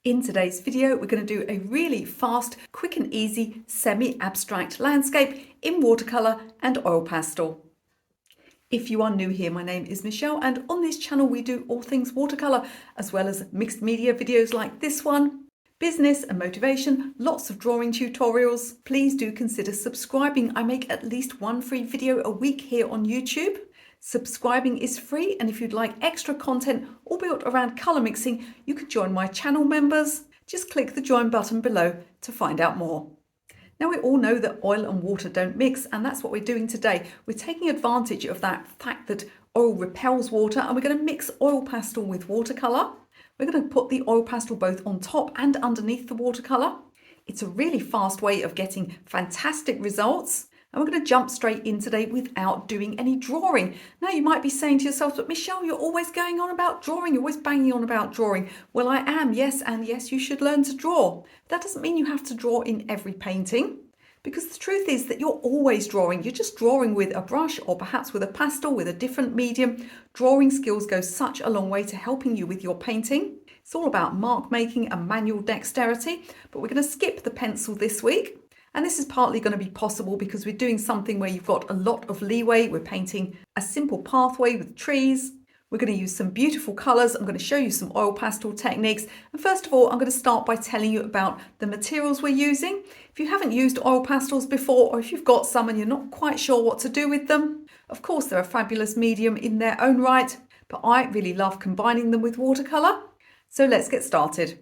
In today's video, we're going to do a really fast, quick and easy semi-abstract landscape in watercolor and oil pastel. If you are new here, my name is Michelle, and on this channel we do all things watercolor, as well as mixed media videos like this one, business and motivation, lots of drawing tutorials. Please do consider subscribing. I make at least one free video a week here on YouTube. Subscribing is free, and if you'd like extra content all built around colour mixing, you can join my channel members. Just click the join button below to find out more. Now, we all know that oil and water don't mix, and that's what we're doing today. We're taking advantage of that fact that oil repels water, and we're going to mix oil pastel with watercolour. We're going to put the oil pastel both on top and underneath the watercolour. It's a really fast way of getting fantastic results. And we're going to jump straight in today without doing any drawing. Now, you might be saying to yourself, but Michelle, you're always going on about drawing. You're always banging on about drawing. Well, I am, yes, and yes, you should learn to draw. That doesn't mean you have to draw in every painting, because the truth is that you're always drawing. You're just drawing with a brush or perhaps with a pastel, with a different medium. Drawing skills go such a long way to helping you with your painting. It's all about mark making and manual dexterity, but we're going to skip the pencil this week. And this is partly going to be possible because we're doing something where you've got a lot of leeway. We're painting a simple pathway with trees. We're going to use some beautiful colours. I'm going to show you some oil pastel techniques. And first of all, I'm going to start by telling you about the materials we're using. If you haven't used oil pastels before, or if you've got some and you're not quite sure what to do with them, of course, they're a fabulous medium in their own right, but I really love combining them with watercolour. So let's get started.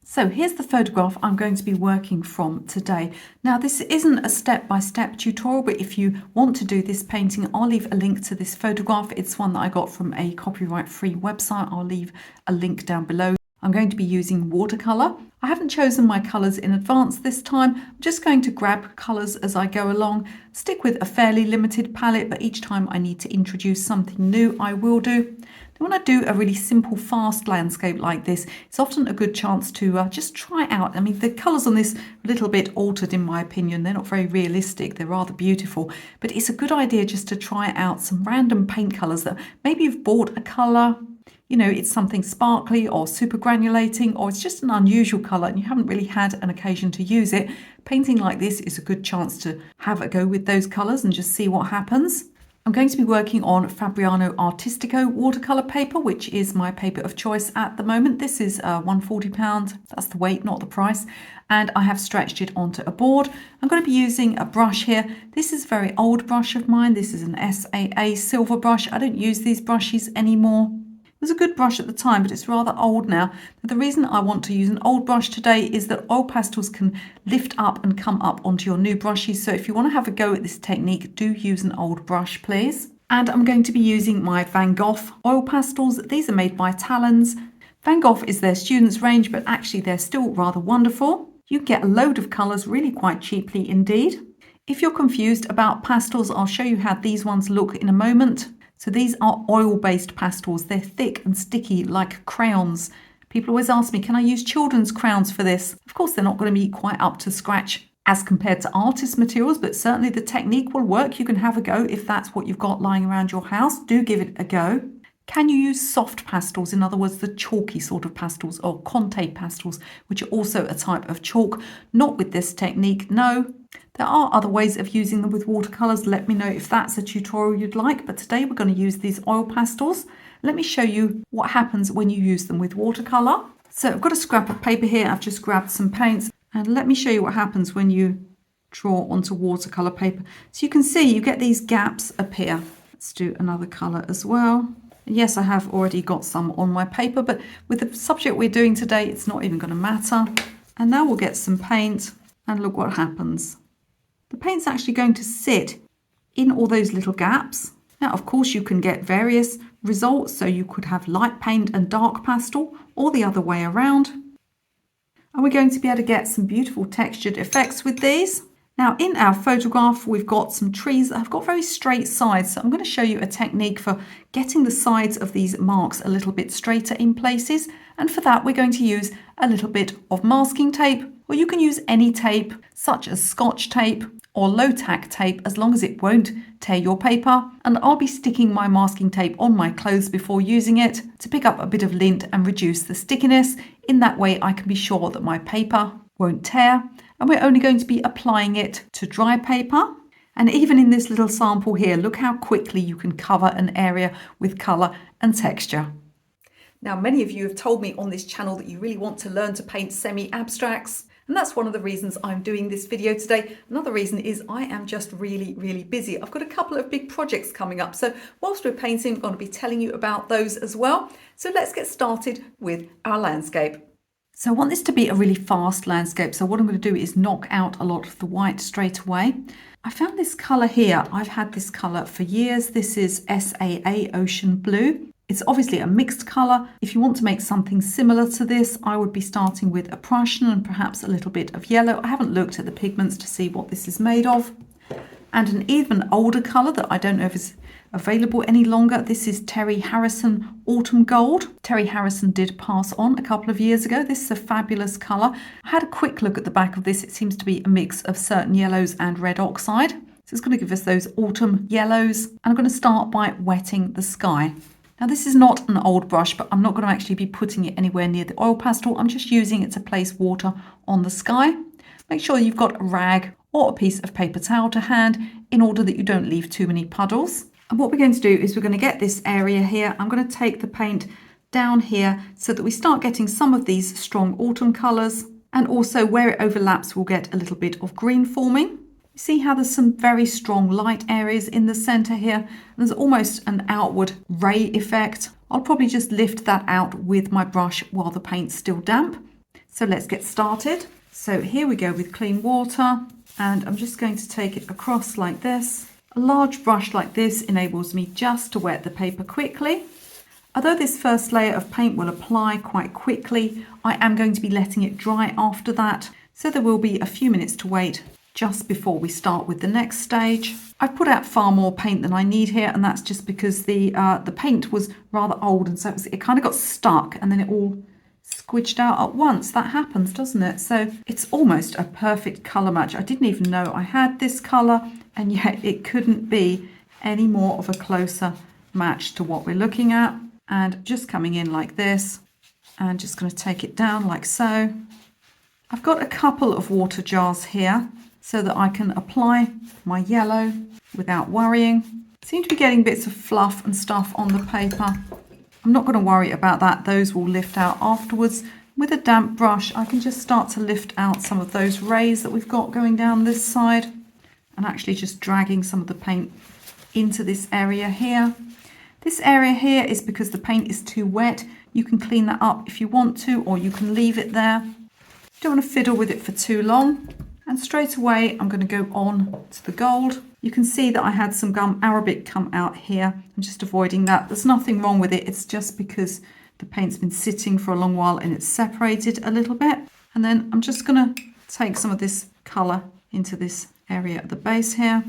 So here's the photograph I'm going to be working from today. Now, this isn't a step-by-step tutorial, but if you want to do this painting, I'll leave a link to this photograph. It's one that I got from a copyright-free website. I'll leave a link down below. I'm going to be using watercolour. I haven't chosen my colours in advance this time. I'm just going to grab colours as I go along, stick with a fairly limited palette, but each time I need to introduce something new, I will do. When I do a really simple, fast landscape like this, it's often a good chance to just try out. I mean, the colours on this are a little bit altered in my opinion. They're not very realistic. They're rather beautiful. But it's a good idea just to try out some random paint colours that maybe you've bought a colour, you know, it's something sparkly or super granulating, or it's just an unusual colour and you haven't really had an occasion to use it. Painting like this is a good chance to have a go with those colours and just see what happens. I'm going to be working on Fabriano Artistico watercolour paper, which is my paper of choice at the moment. This is £140, that's the weight, not the price, and I have stretched it onto a board. I'm going to be using a brush here. This is a very old brush of mine. This is an SAA silver brush. I don't use these brushes anymore. It was a good brush at the time, but it's rather old now. But the reason I want to use an old brush today is that oil pastels can lift up and come up onto your new brushes. So if you want to have a go at this technique, do use an old brush, please. And I'm going to be using my Van Gogh oil pastels. These are made by Talens. Van Gogh is their students range, but actually they're still rather wonderful. You get a load of colours really quite cheaply indeed. If you're confused about pastels, I'll show you how these ones look in a moment. So these are oil-based pastels. They're thick and sticky like crayons. People always ask me, can I use children's crayons for this? Of course, they're not going to be quite up to scratch as compared to artist materials, but certainly the technique will work. You can have a go if that's what you've got lying around your house. Do give it a go. Can you use soft pastels? In other words, the chalky sort of pastels, or Conte pastels, which are also a type of chalk? Not with this technique, no. There are other ways of using them with watercolours. Let me know if that's a tutorial you'd like, but today we're going to use these oil pastels. Let me show you what happens when you use them with watercolour. So I've got a scrap of paper here. I've just grabbed some paints, and let me show you what happens when you draw onto watercolour paper. So you can see you get these gaps appear. Let's do another colour as well. Yes, I have already got some on my paper, but with the subject we're doing today, it's not even going to matter. And now we'll get some paint, and look what happens. The paint's actually going to sit in all those little gaps. Now, of course, you can get various results. So you could have light paint and dark pastel, or the other way around. And we're going to be able to get some beautiful textured effects with these. Now, in our photograph, we've got some trees that have got very straight sides. So I'm going to show you a technique for getting the sides of these marks a little bit straighter in places. And for that, we're going to use a little bit of masking tape, or you can use any tape, such as Scotch tape. or low tack tape as long as it won't tear your paper. And I'll be sticking my masking tape on my clothes before using it to pick up a bit of lint and reduce the stickiness. In that way I can be sure that my paper won't tear, and we're only going to be applying it to dry paper. And even in this little sample here, look how quickly you can cover an area with colour and texture. Now, many of you have told me on this channel that you really want to learn to paint semi-abstracts, and that's one of the reasons I'm doing this video today. Another reason is I am just really busy. I've got a couple of big projects coming up, so whilst we're painting, I'm going to be telling you about those as well. So let's get started with our landscape. So I want this to be a really fast landscape, so what I'm going to do is knock out a lot of the white straight away. I found this colour here. I've had this colour for years. This is SAA Ocean Blue. It's obviously a mixed colour. If you want to make something similar to this, I would be starting with a Prussian and perhaps a little bit of yellow. I haven't looked at the pigments to see what this is made of. And an even older colour that I don't know if is available any longer. This is Terry Harrison Autumn Gold. Terry Harrison did pass on a couple of years ago. This is a fabulous colour. I had a quick look at the back of this. It seems to be a mix of certain yellows and red oxide. So it's going to give us those autumn yellows. And I'm going to start by wetting the sky. Now this is not an old brush, but I'm not going to actually be putting it anywhere near the oil pastel. I'm just using it to place water on the sky. Make sure you've got a rag or a piece of paper towel to hand in order that you don't leave too many puddles. And what we're going to do is we're going to get this area here. I'm going to take the paint down here so that we start getting some of these strong autumn colours, and also where it overlaps we'll get a little bit of green forming. See how there's some very strong light areas in the centre here. There's almost an outward ray effect. I'll probably just lift that out with my brush while the paint's still damp. So let's get started. So here we go with clean water, and I'm just going to take it across like this. A large brush like this enables me just to wet the paper quickly. Although this first layer of paint will apply quite quickly, I am going to be letting it dry after that. So there will be a few minutes to wait just before we start with the next stage. I've put out far more paint than I need here, and that's just because the paint was rather old, and so it kind of got stuck and then it all squidged out at once. That happens, doesn't it? So it's almost a perfect colour match. I didn't even know I had this colour, and yet it couldn't be any more of a closer match to what we're looking at. And just coming in like this, and just going to take it down like so. I've got a couple of water jars here so that I can apply my yellow without worrying. Seem to be getting bits of fluff and stuff on the paper. I'm not going to worry about that. Those will lift out afterwards. With a damp brush, I can just start to lift out some of those rays that we've got going down this side, and actually just dragging some of the paint into this area here. This area here is because the paint is too wet. You can clean that up if you want to, or you can leave it there. You don't want to fiddle with it for too long. And straight away, I'm going to go on to the gold. You can see that I had some gum arabic come out here. I'm just avoiding that. There's nothing wrong with it. It's just because the paint's been sitting for a long while and it's separated a little bit. And then I'm just going to take some of this colour into this area at the base here.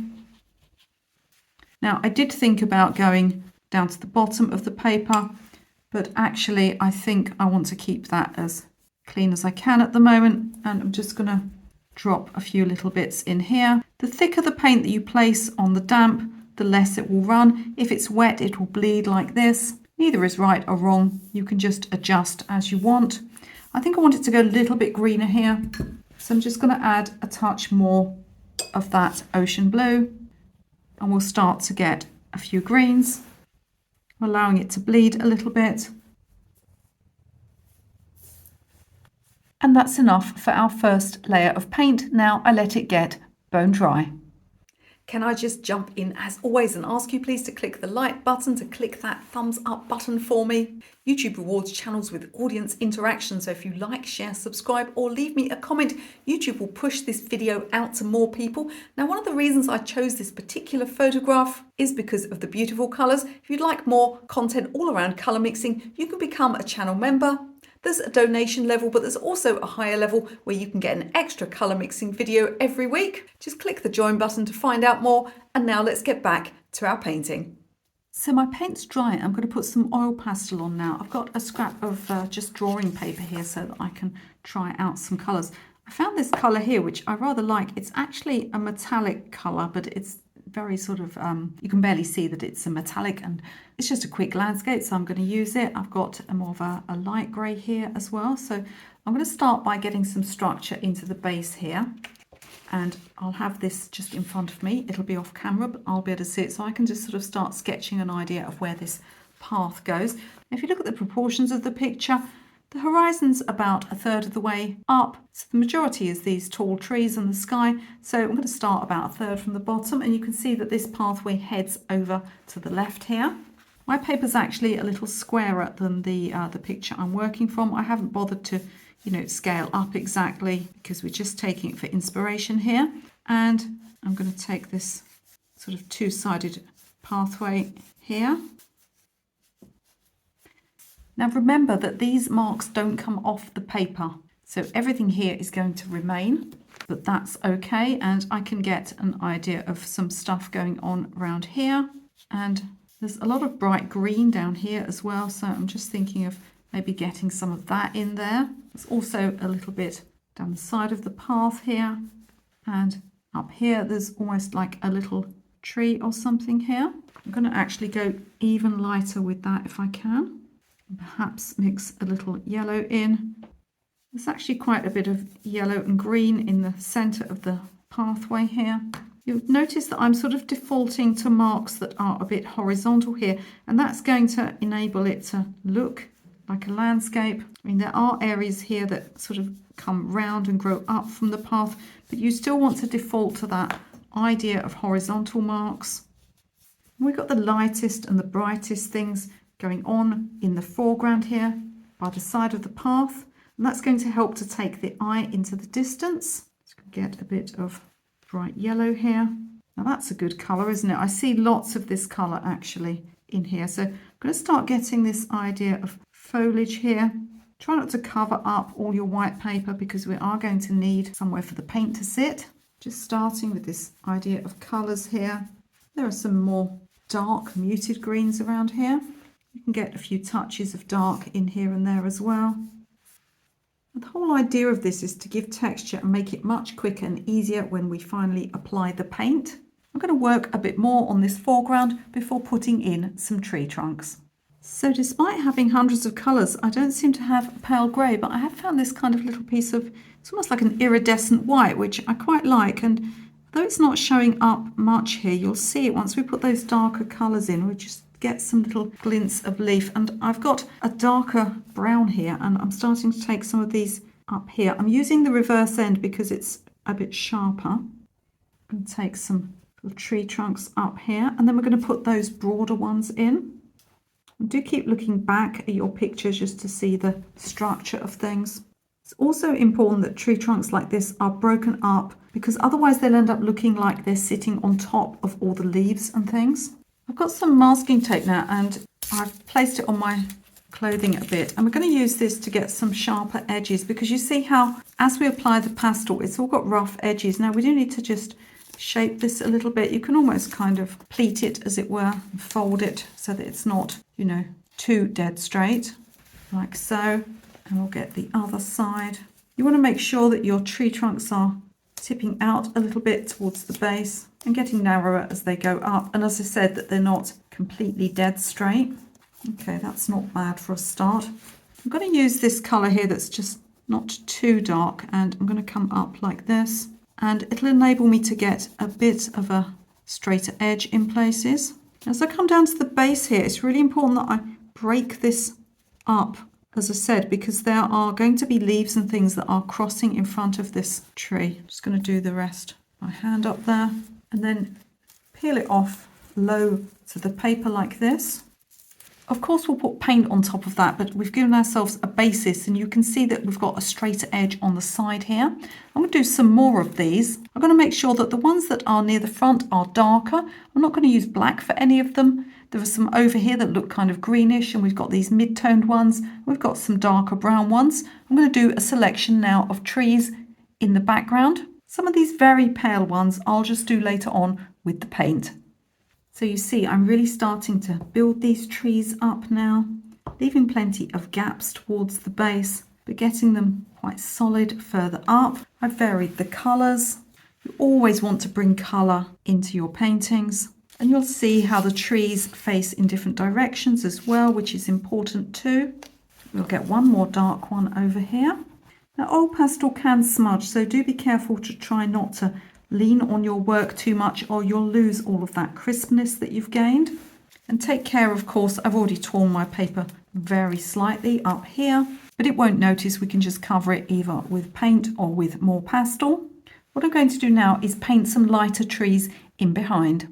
Now, I did think about going down to the bottom of the paper, but actually I think I want to keep that as clean as I can at the moment. And I'm just going to drop a few little bits in here. The thicker the paint that you place on the damp, the less it will run. If it's wet, it will bleed like this. Neither is right or wrong. You can just adjust as you want. I think I want it to go a little bit greener here. So I'm just going to add a touch more of that ocean blue, and we'll start to get a few greens, allowing it to bleed a little bit. And that's enough for our first layer of paint. Now I let it get bone dry. Can I just jump in as always and ask you please to click the like button, to click that thumbs up button for me. YouTube rewards channels with audience interaction, so if you like, share, subscribe or leave me a comment, YouTube will push this video out to more people. Now, one of the reasons I chose this particular photograph is because of the beautiful colours. If you'd like more content all around colour mixing, you can become a channel member. There's a donation level, but there's also a higher level where you can get an extra colour mixing video every week. Just click the join button to find out more. And now let's get back to our painting. So my paint's dry. I'm going to put some oil pastel on now. I've got a scrap of just drawing paper here so that I can try out some colours. I I found this colour here, which I rather like. It's actually a metallic colour, but it's very sort of, you can barely see that it's a metallic, and it's just a quick landscape, so I'm going to use it. I've got more of a light grey here as well, so I'm going to start by getting some structure into the base here, and I'll have this just in front of me. It'll be off camera, but I'll be able to see it, so I can just sort of start sketching an idea of where this path goes. If you look at the proportions of the picture, the horizon's about 1/3 of the way up, so the majority is these tall trees and the sky. So I'm going to start about 1/3 from the bottom, and you can see that this pathway heads over to the left here. My paper's actually a little squarer than the picture I'm working from. I haven't bothered to, scale up exactly because we're just taking it for inspiration here. And I'm going to take this sort of two-sided pathway here. Now remember that these marks don't come off the paper, so everything here is going to remain, but that's okay, and I can get an idea of some stuff going on around here, and there's a lot of bright green down here as well, so I'm just thinking of maybe getting some of that in there. There's also a little bit down the side of the path here, and up here there's almost like a little tree or something here. I'm going to actually go even lighter with that if I can. Perhaps mix a little yellow in. There's actually quite a bit of yellow and green in the centre of the pathway here. You'll notice that I'm sort of defaulting to marks that are a bit horizontal here, and that's going to enable it to look like a landscape. I mean, there are areas here that sort of come round and grow up from the path, but you still want to default to that idea of horizontal marks. We've got the lightest and the brightest things going on in the foreground here by the side of the path, and that's going to help to take the eye into the distance. So get a bit of bright yellow here. Now that's a good colour, isn't it? I see lots of this colour actually in here, so I'm going to start getting this idea of foliage here. Try not to cover up all your white paper because we are going to need somewhere for the paint to sit. Just starting with this idea of colours here. There are some more dark muted greens around here. You can get a few touches of dark in here and there as well. And the whole idea of this is to give texture and make it much quicker and easier when we finally apply the paint. I'm going to work a bit more on this foreground before putting in some tree trunks. So despite having hundreds of colours, I don't seem to have a pale grey, but I have found this kind of little piece of, it's almost like an iridescent white, which I quite like. And though it's not showing up much here, you'll see it once we put those darker colours in. We just get some little glints of leaf, and I've got a darker brown here, and I'm starting to take some of these up here. I'm using the reverse end because it's a bit sharper. I'm going to take some little tree trunks up here, and then we're going to put those broader ones in. And do keep looking back at your pictures just to see the structure of things. It's also important that tree trunks like this are broken up, because otherwise they'll end up looking like they're sitting on top of all the leaves and things. I've got some masking tape now, and I've placed it on my clothing a bit, and we're going to use this to get some sharper edges, because you see how as we apply the pastel it's all got rough edges. Now we do need to just shape this a little bit. You can almost kind of pleat it, as it were, and fold it so that it's not, too dead straight, like so. And we'll get the other side. You want to make sure that your tree trunks are tipping out a little bit towards the base and getting narrower as they go up, and as I said, that they're not completely dead straight. Okay, that's not bad for a start. I'm going to use this colour here that's just not too dark, and I'm going to come up like this, and it'll enable me to get a bit of a straighter edge in places. As I come down to the base here, it's really important that I break this up, as I said, because there are going to be leaves and things that are crossing in front of this tree. I'm just going to do the rest by hand up there, and then peel it off low to the paper like this. Of course we'll put paint on top of that, but we've given ourselves a basis, and you can see that we've got a straighter edge on the side here. I'm going to do some more of these. I'm going to make sure that the ones that are near the front are darker. I'm not going to use black for any of them. There are some over here that look kind of greenish, and we've got these mid-toned ones. We've got some darker brown ones. I'm going to do a selection now of trees in the background. Some of these very pale ones I'll just do later on with the paint. So you see, I'm really starting to build these trees up now, leaving plenty of gaps towards the base, but getting them quite solid further up. I've varied the colours. You always want to bring colour into your paintings. And you'll see how the trees face in different directions as well, which is important too. We'll get one more dark one over here. Now, oil pastel can smudge, so do be careful to try not to lean on your work too much or you'll lose all of that crispness that you've gained. And take care, of course, I've already torn my paper very slightly up here, but it won't notice. We can just cover it either with paint or with more pastel. What I'm going to do now is paint some lighter trees in behind.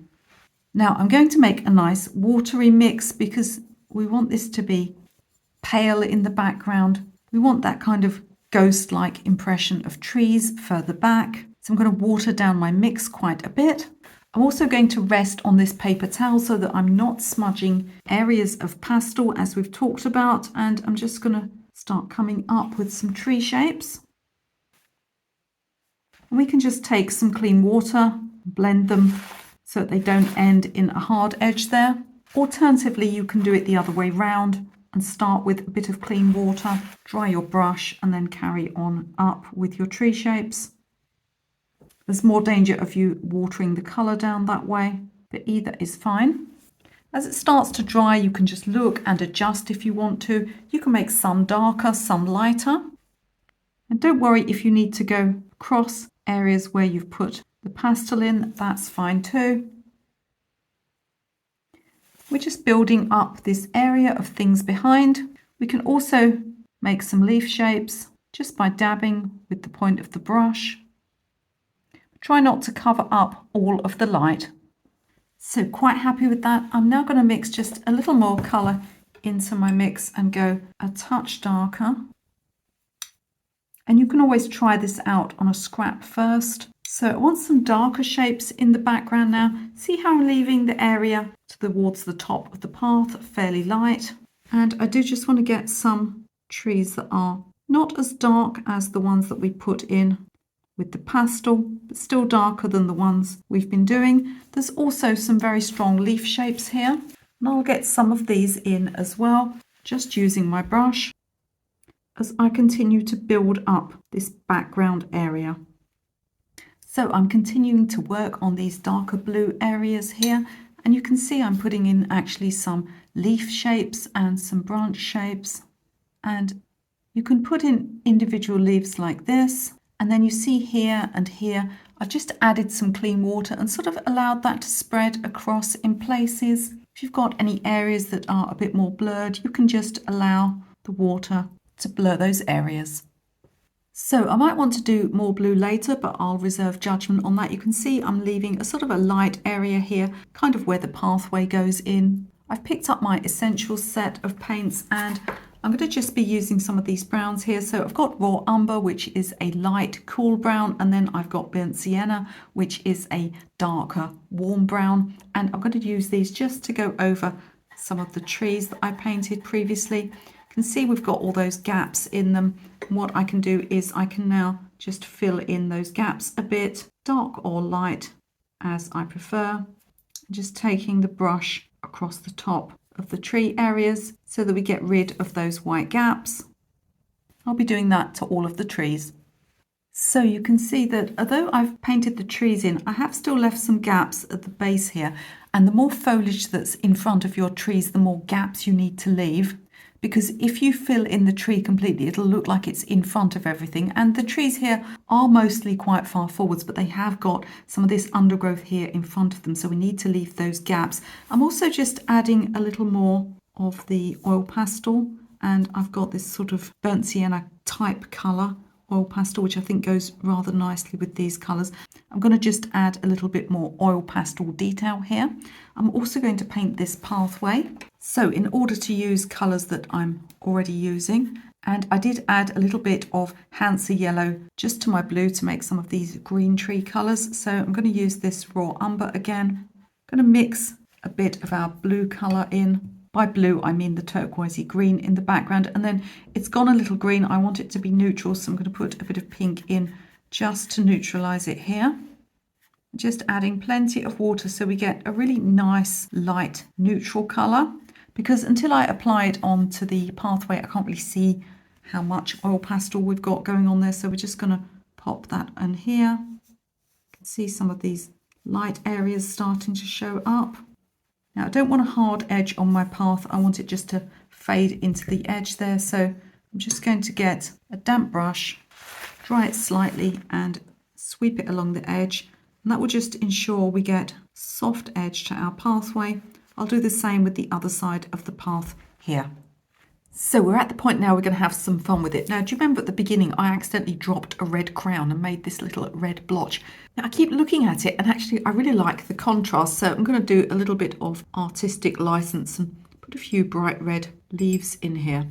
Now I'm going to make a nice watery mix because we want this to be pale in the background. We want that kind of ghost-like impression of trees further back. So I'm going to water down my mix quite a bit. I'm also going to rest on this paper towel so that I'm not smudging areas of pastel as we've talked about. And I'm just going to start coming up with some tree shapes. And we can just take some clean water, blend them so that they don't end in a hard edge there. Alternatively, you can do it the other way round and start with a bit of clean water, dry your brush and then carry on up with your tree shapes. There's more danger of you watering the colour down that way, but either is fine. As it starts to dry, you can just look and adjust if you want to. You can make some darker, some lighter. And don't worry if you need to go across areas where you've put the pastel in, that's fine too. We're just building up this area of things behind. We can also make some leaf shapes just by dabbing with the point of the brush. Try not to cover up all of the light. So quite happy with that. I'm now going to mix just a little more colour into my mix and go a touch darker. And you can always try this out on a scrap first. So I want some darker shapes in the background now. See how I'm leaving the area towards the top of the path fairly light. And I do just want to get some trees that are not as dark as the ones that we put in with the pastel, but still darker than the ones we've been doing. There's also some very strong leaf shapes here. And I'll get some of these in as well, just using my brush as I continue to build up this background area. So I'm continuing to work on these darker blue areas here, and you can see I'm putting in actually some leaf shapes and some branch shapes, and you can put in individual leaves like this, and then you see here and here I've just added some clean water and sort of allowed that to spread across in places. If you've got any areas that are a bit more blurred, you can just allow the water to blur those areas. So I might want to do more blue later, but I'll reserve judgment on that. You can see I'm leaving a sort of a light area here, kind of where the pathway goes in. I've picked up my essentials set of paints and I'm going to just be using some of these browns here. So I've got raw umber, which is a light cool brown, and then I've got burnt sienna, which is a darker warm brown. And I'm going to use these just to go over some of the trees that I painted previously. You can see we've got all those gaps in them. And what I can do is I can now just fill in those gaps a bit, dark or light as I prefer. Just taking the brush across the top of the tree areas so that we get rid of those white gaps. I'll be doing that to all of the trees. So you can see that although I've painted the trees in, I have still left some gaps at the base here. And the more foliage that's in front of your trees, the more gaps you need to leave. Because if you fill in the tree completely, it'll look like it's in front of everything. And the trees here are mostly quite far forwards, but they have got some of this undergrowth here in front of them. So we need to leave those gaps. I'm also just adding a little more of the oil pastel. And I've got this sort of burnt sienna type colour oil pastel, which I think goes rather nicely with these colours. I'm going to just add a little bit more oil pastel detail here. I'm also going to paint this pathway. So in order to use colours that I'm already using, and I did add a little bit of Hansa Yellow just to my blue to make some of these green tree colours. So I'm going to use this raw umber again. I'm going to mix a bit of our blue colour in. By blue, I mean the turquoisey green in the background, and then it's gone a little green. I want it to be neutral, so I'm going to put a bit of pink in just to neutralise it here. Just adding plenty of water so we get a really nice light neutral colour, because until I apply it onto the pathway, I can't really see how much oil pastel we've got going on there. So we're just going to pop that in here. You can see some of these light areas starting to show up. Now I don't want a hard edge on my path. I want it just to fade into the edge there. So I'm just going to get a damp brush, dry it slightly and sweep it along the edge. And that will just ensure we get soft edge to our pathway. I'll do the same with the other side of the path here. So we're at the point now we're going to have some fun with it. Now, do you remember at the beginning I accidentally dropped a red crown and made this little red blotch? Now I keep looking at it and actually I really like the contrast. So I'm going to do a little bit of artistic license and put a few bright red leaves in here.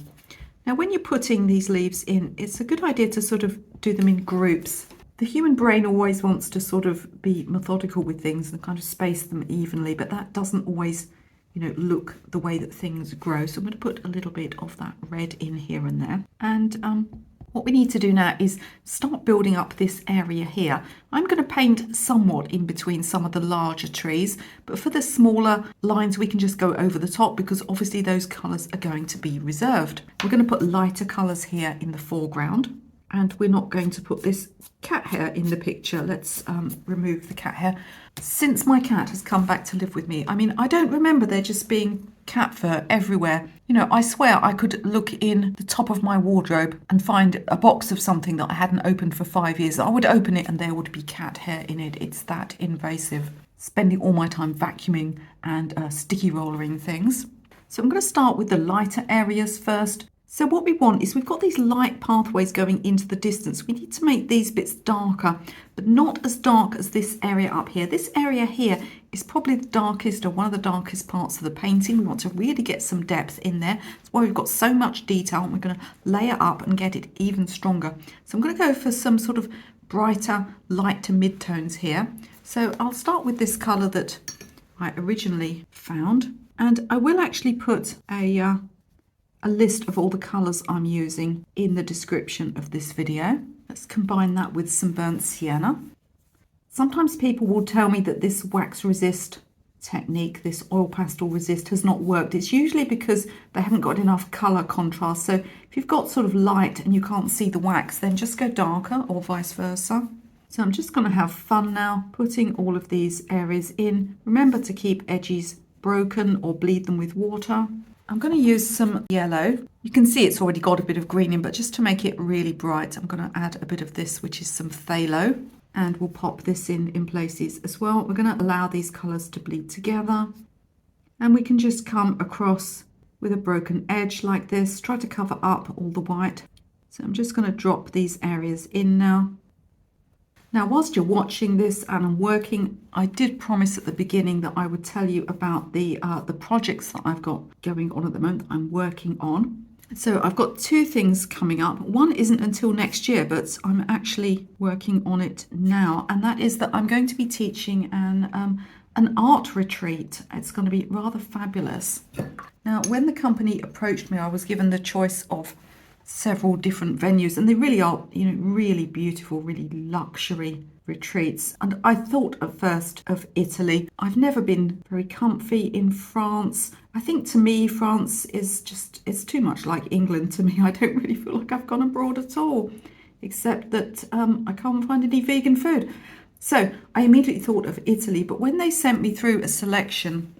Now when you're putting these leaves in, it's a good idea to sort of do them in groups. The human brain always wants to sort of be methodical with things and kind of space them evenly, but that doesn't always, you know, look the way that things grow. So I'm going to put a little bit of that red in here and there. And what we need to do now is start building up this area here. I'm going to paint somewhat in between some of the larger trees, but for the smaller lines we can just go over the top because obviously those colours are going to be reserved. We're going to put lighter colours here in the foreground. And we're not going to put this cat hair in the picture. Let's remove the cat hair. Since my cat has come back to live with me, I mean, I don't remember there just being cat fur everywhere. You know, I swear I could look in the top of my wardrobe and find a box of something that I hadn't opened for 5 years. I would open it and there would be cat hair in it. It's that invasive. Spending all my time vacuuming and sticky rollering things. So I'm going to start with the lighter areas first. So what we want is we've got these light pathways going into the distance. We need to make these bits darker, but not as dark as this area up here. This area here is probably the darkest or one of the darkest parts of the painting. We want to really get some depth in there. That's why we've got so much detail and we're going to layer up and get it even stronger. So I'm going to go for some sort of brighter light to mid-tones here. So I'll start with this colour that I originally found, and I will actually put a list of all the colours I'm using in the description of this video. Let's combine that with some burnt sienna. Sometimes people will tell me that this wax resist technique, this oil pastel resist, has not worked. It's usually because they haven't got enough colour contrast. So if you've got sort of light and you can't see the wax, then just go darker or vice versa. So I'm just going to have fun now putting all of these areas in. Remember to keep edges broken or bleed them with water. I'm going to use some yellow. You can see it's already got a bit of green in, but just to make it really bright, I'm going to add a bit of this, which is some phthalo, and we'll pop this in places as well. We're going to allow these colours to bleed together, and we can just come across with a broken edge like this, try to cover up all the white. So I'm just going to drop these areas in now. Now, whilst you're watching this and I'm working, I did promise at the beginning that I would tell you about the projects that I've got going on at the moment that I'm working on. So I've got two things coming up. One isn't until next year, but I'm actually working on it now. And that is that I'm going to be teaching an art retreat. It's going to be rather fabulous. Now, when the company approached me, I was given the choice of several different venues, and they really are, you know, really beautiful, really luxury retreats. And I thought at first of Italy. I've never been very comfy in France. I think to me France is just, it's too much like England to me. I don't really feel like I've gone abroad at all, except that I can't find any vegan food. So I immediately thought of Italy, but when they sent me through a selection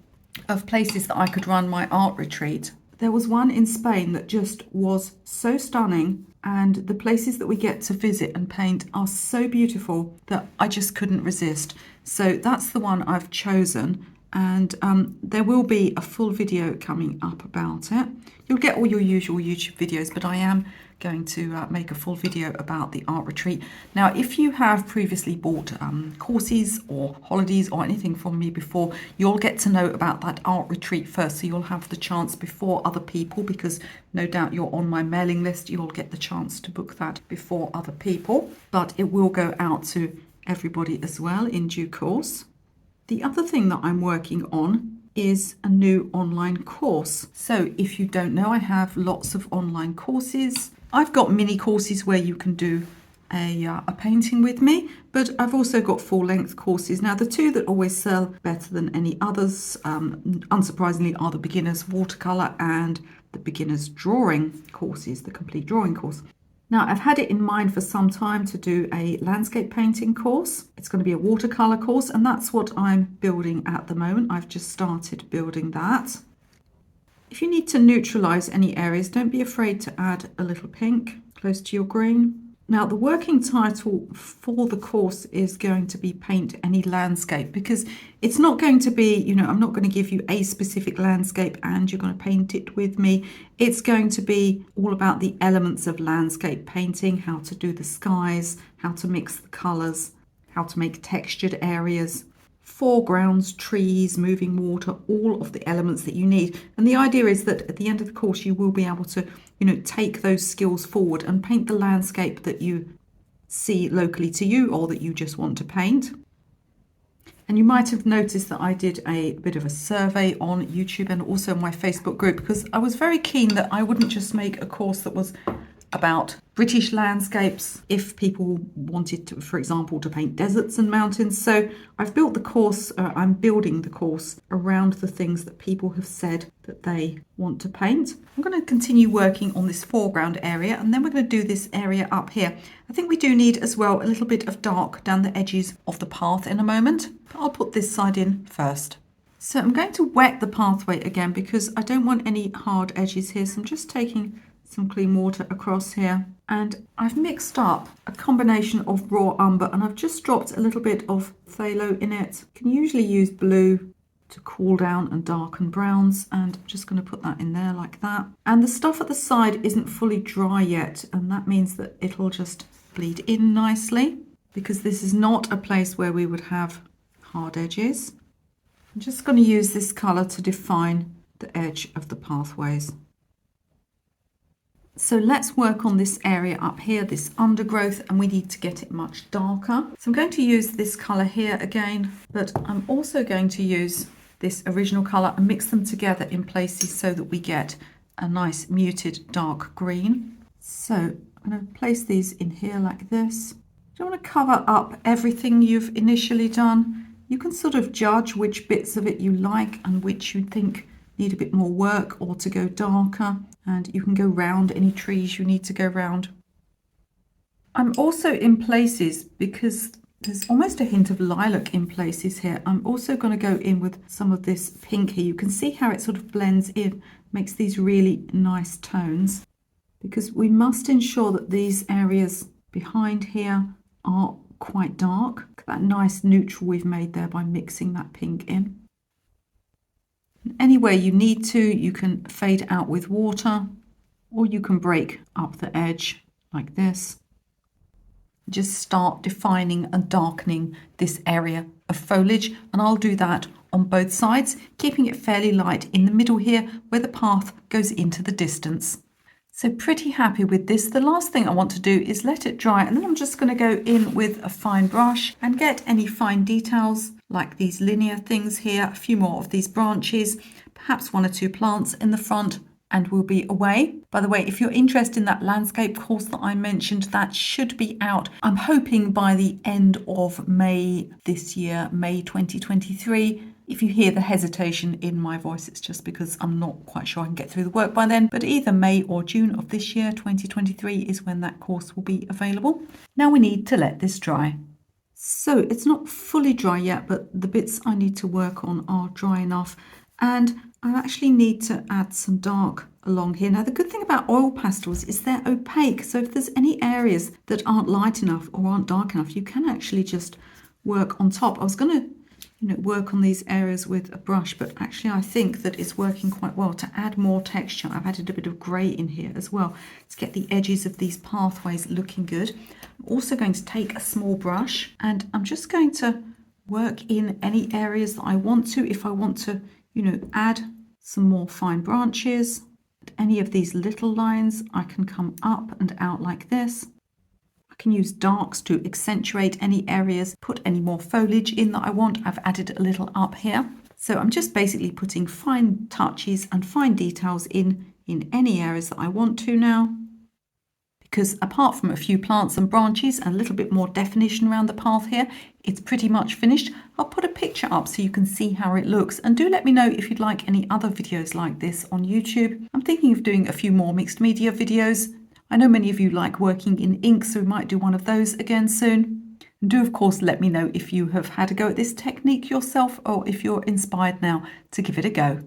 of places that I could run my art retreat, there was one in Spain that just was so stunning, and the places that we get to visit and paint are so beautiful that I just couldn't resist. So that's the one I've chosen, and there will be a full video coming up about it. You'll get all your usual YouTube videos, but I am going to make a full video about the art retreat. Now, if you have previously bought courses or holidays or anything from me before, you'll get to know about that art retreat first. So you'll have the chance before other people, because no doubt you're on my mailing list. You'll get the chance to book that before other people, but it will go out to everybody as well in due course. The other thing that I'm working on is a new online course. So if you don't know, I have lots of online courses. I've got mini courses where you can do a painting with me, but I've also got full-length courses. Now, the two that always sell better than any others, unsurprisingly, are the beginner's watercolor and the beginner's drawing courses, the complete drawing course. Now, I've had it in mind for some time to do a landscape painting course. It's going to be a watercolor course, and that's what I'm building at the moment. I've just started building that. If you need to neutralize any areas, don't be afraid to add a little pink close to your green. Now, the working title for the course is going to be Paint Any Landscape, because it's not going to be, you know, I'm not going to give you a specific landscape and you're going to paint it with me. It's going to be all about the elements of landscape painting, how to do the skies, how to mix the colors, how to make textured areas, foregrounds, trees, moving water, all of the elements that you need. And the idea is that at the end of the course, you will be able to, you know, take those skills forward and paint the landscape that you see locally to you or that you just want to paint. And you might have noticed that I did a bit of a survey on YouTube and also my Facebook group, because I was very keen that I wouldn't just make a course that was about British landscapes if people wanted to, for example, to paint deserts and mountains. So I've built the course, I'm building the course around the things that people have said that they want to paint. I'm going to continue working on this foreground area, and then we're going to do this area up here. I think we do need as well a little bit of dark down the edges of the path in a moment, but I'll put this side in first. So I'm going to wet the pathway again because I don't want any hard edges here. So I'm just taking some clean water across here, and I've mixed up a combination of raw umber, and I've just dropped a little bit of phthalo in it. You can usually use blue to cool down and darken browns, and I'm just going to put that in there like that. And the stuff at the side isn't fully dry yet, and that means that it'll just bleed in nicely, because this is not a place where we would have hard edges. I'm just going to use this colour to define the edge of the pathways. So let's work on this area up here, this undergrowth, and we need to get it much darker. So I'm going to use this colour here again, but I'm also going to use this original colour and mix them together in places so that we get a nice muted dark green. So I'm going to place these in here like this. You don't want to cover up everything you've initially done. You can sort of judge which bits of it you like and which you think need a bit more work or to go darker, and you can go round any trees you need to go round. I'm also in places, because there's almost a hint of lilac in places here, I'm also going to go in with some of this pink here. You can see how it sort of blends in, makes these really nice tones, because we must ensure that these areas behind here are quite dark. That nice neutral we've made there by mixing that pink in. Anywhere you need to, you can fade out with water, or you can break up the edge like this. Just start defining and darkening this area of foliage, and I'll do that on both sides, keeping it fairly light in the middle here where the path goes into the distance. So pretty happy with this. The last thing I want to do is let it dry, and then I'm just going to go in with a fine brush and get any fine details like these linear things here, a few more of these branches, perhaps one or two plants in the front, and we'll be away. By the way, if you're interested in that landscape course that I mentioned, that should be out, I'm hoping, by the end of May this year, May 2023. If you hear the hesitation in my voice, it's just because I'm not quite sure I can get through the work by then, but either May or June of this year, 2023, is when that course will be available. Now we need to let this dry. So it's not fully dry yet, but the bits I need to work on are dry enough, and I actually need to add some dark along here. Now the good thing about oil pastels is they're opaque, so if there's any areas that aren't light enough or aren't dark enough, you can actually just work on top. I was going to work on these areas with a brush, but actually I think that it's working quite well to add more texture. I've added a bit of grey in here as well to get the edges of these pathways looking good. I'm also going to take a small brush, and I'm just going to work in any areas that I want to. If I want to, add some more fine branches, any of these little lines, I can come up and out like this. I can use darks to accentuate any areas, put any more foliage in that I want. I've added a little up here. So I'm just basically putting fine touches and fine details in any areas that I want to now, because apart from a few plants and branches and a little bit more definition around the path here, it's pretty much finished. I'll put a picture up so you can see how it looks, and do let me know if you'd like any other videos like this on YouTube. I'm thinking of doing a few more mixed media videos. I know many of you like working in ink, so we might do one of those again soon. And do of course let me know if you have had a go at this technique yourself, or if you're inspired now to give it a go.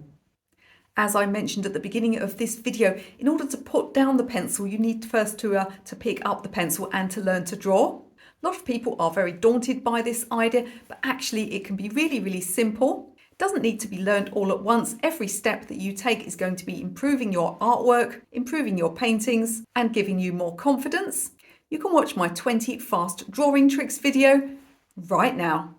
As I mentioned at the beginning of this video, in order to put down the pencil, you need first to pick up the pencil and to learn to draw. A lot of people are very daunted by this idea, but actually it can be really, really simple. It doesn't need to be learned all at once. Every step that you take is going to be improving your artwork, improving your paintings, and giving you more confidence. You can watch my 20 fast drawing tricks video right now.